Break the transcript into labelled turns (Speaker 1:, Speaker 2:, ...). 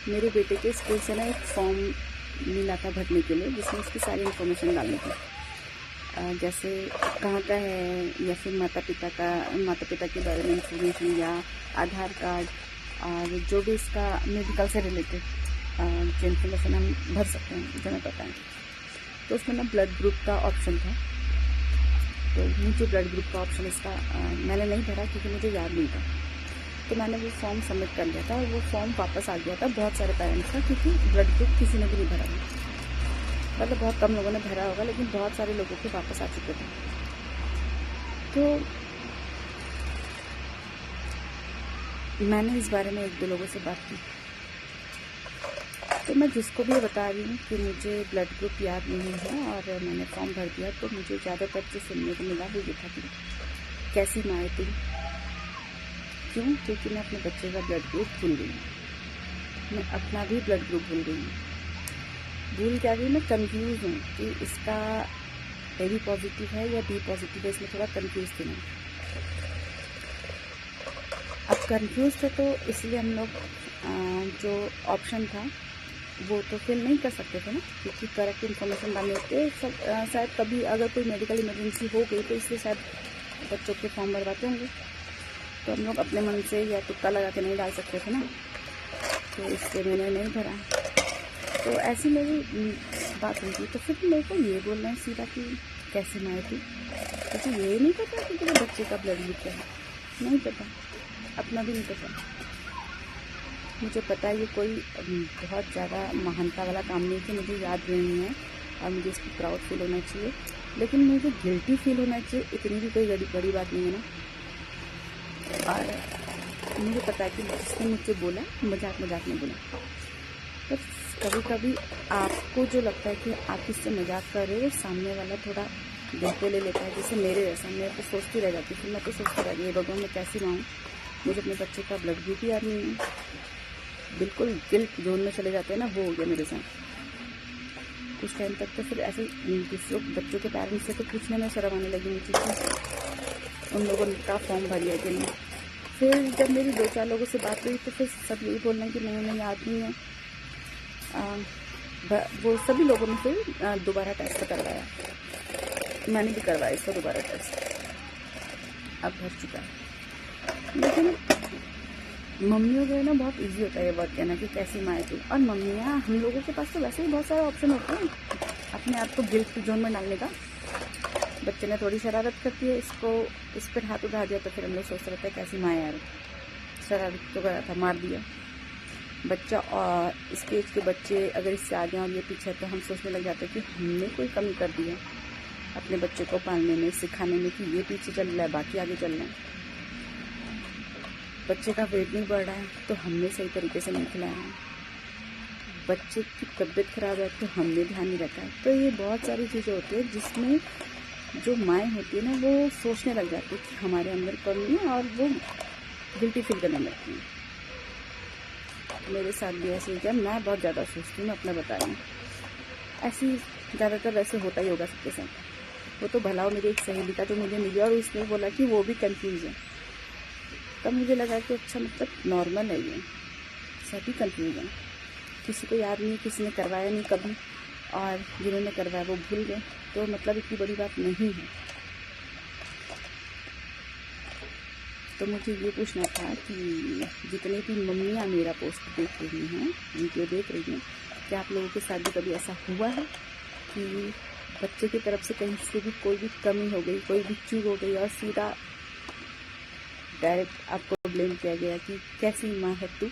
Speaker 1: मेरे बेटे के स्कूल से ना एक फॉर्म मिला था भरने के लिए, जिसमें उसकी सारी इन्फॉर्मेशन डालनी थी। जैसे कहाँ का है, या फिर माता पिता के बारे में इंफॉर्मेशन, या आधार कार्ड, और जो भी इसका मेडिकल से रिलेटेड जो इन्फॉर्मेशन हम भर सकते हैं, जो हमें पता है। तो उसमें ना ब्लड ग्रुप का ऑप्शन था। तो मुझे ब्लड ग्रुप का ऑप्शन इसका मैंने नहीं भरा क्योंकि मुझे याद नहीं था। तो मैंने वो फॉर्म सबमिट कर लिया था और वो फॉर्म वापस आ गया था बहुत सारे पेरेंट्स का, क्योंकि ब्लड ग्रुप किसी ने भी नहीं भरा। मतलब बहुत कम लोगों ने भरा होगा, लेकिन बहुत सारे लोगों के वापस आ चुके थे। तो मैंने इस बारे में एक दो लोगों से बात की। तो मैं जिसको भी बता रही हूँ कि मुझे ब्लड ग्रुप याद नहीं है और मैंने फॉर्म भर दिया, तो मुझे ज़्यादातर जो सुनने को मिला वो ये था कि कैसी माँ तुम। क्यों? क्योंकि मैं अपने बच्चे का ब्लड ग्रुप भूल गई हूँ। मैं अपना भी ब्लड ग्रुप भूल गई हूँ। भूल क्या गई, मैं कंफ्यूज हूँ कि इसका ए बी पॉजिटिव है या बी पॉजिटिव है। इसमें थोड़ा कंफ्यूज थी मैं। अब कंफ्यूज थे तो इसलिए हम लोग जो ऑप्शन था वो तो फिल नहीं कर सकते थे ना, क्योंकि करेक्ट इन्फॉर्मेशन डालने होते सब। शायद कभी अगर कोई मेडिकल इमरजेंसी हो गई तो इसलिए शायद बच्चों के फॉर्म भरवाते होंगे। तो हम लोग अपने मन से या तुक्का लगा के नहीं डाल सकते थे ना, तो इसलिए मैंने नहीं भरा। तो ऐसी मेरी बात हुई थी। तो फिर मेरे को ये बोलना है सीधा कि कैसी माँ थी, क्योंकि ये नहीं पता कि तेरे बच्चे का ब्लड ग्रुप क्या है। नहीं पता, अपना भी नहीं पता। मुझे पता है ये कोई बहुत ज़्यादा महानता वाला काम नहीं कि मुझे याद नहीं है और मुझे इसकी प्राउड फील होना चाहिए, लेकिन मुझे गिल्टी फील होना चाहिए। इतनी भी कोई बड़ी बात नहीं है ना। और मुझे पता है कि जिसने मुझसे बोला मजाक में बोला। पर कभी कभी आपको जो लगता है कि आप इससे मजाक कर रहे हो, सामने वाला थोड़ा दिल पे ले लेता है। जैसे मेरे जैसा मैं तो सोचती रह जाती, फिर मैं तो सोचती रह गई भगवान मैं कैसी माँ हूँ, मुझे अपने बच्चे का ब्लड ग्रुप भी याद नहीं है। बिल्कुल गिल्ट जोन में चले जाते हैं ना, वो हो गया मेरे साथ। कुछ टाइम तक तो फिर ऐसे दूसरों बच्चों के पेरेंट्स से तो पूछने में शर्म आने लगी मुझे कि उन लोगों ने का फॉर्म भर लिया कि नहीं। फिर जब मेरी 2-4 लोगों से बात हुई तो फिर सब यही बोलना कि नहीं याद नहीं है। वो सभी लोगों ने फिर दोबारा टेस्ट करवाया। मैंने भी करवाया इसका दोबारा टेस्ट, अब भर चुका है। लेकिन मम्मियों के ना बहुत इजी होता है ये वर्ड कहना कि कैसी माँ तू। और मम्मियाँ, हम लोगों के पास तो वैसे ही बहुत सारे ऑप्शन होते हैं अपने आप को गिल्ट जोन में डालने का। बच्चे ने थोड़ी शरारत करती है, इस पर हाथ उठा दिया तो फिर हम लोग सोचते रहते हैं कैसी माँ यार, शरारत तो करा था, मार दिया बच्चा। और इसके एज के बच्चे अगर इससे आगे और ये पीछे तो हम सोचने लग जाते हैं कि हमने कोई कमी कर दी है अपने बच्चे को पालने में, सिखाने में कि ये पीछे चल रहा है बाकी आगे चल रहे हैं। बच्चे का वेट नहीं बढ़ रहा है तो हमने सही तरीके से नहीं खिलाया है। बच्चे की तबीयत खराब है तो हमने ध्यान नहीं रखा है। तो ये बहुत सारी चीज़ें होती है जिसमें जो माएँ होती है ना वो सोचने लग जाती है कि हमारे अंदर कमी है और वो गिल्टी फील करने लगती है। मेरे साथ भी ऐसे ही क्या, मैं बहुत ज़्यादा सोचती हूँ, मैं अपना बता रही हूँ। ऐसी ज़्यादातर वैसे होता ही होगा सबके साथ। वो तो भला हो मेरी एक सहेली का जो मुझे मिली और उसने बोला कि वो भी कंफ्यूज है। तब मुझे लगा कि अच्छा मतलब नॉर्मल है ये, सभी कंफ्यूज हैं। किसी को याद नहीं, किसी ने करवाया नहीं कभी, और जिन्होंने करवाया वो भूल गए, तो मतलब इतनी बड़ी बात नहीं है। तो मुझे ये पूछना था कि जितनी भी मम्मियाँ मेरा पोस्ट देख रही हैं, वीडियो देख रही हैं, क्या आप लोगों के साथ भी कभी ऐसा हुआ है कि बच्चे की तरफ से कहीं से भी कोई भी कमी हो गई, कोई भी चूक हो गई और सीधा डायरेक्ट आपको ब्लेम किया गया कि कैसी माँ है तू?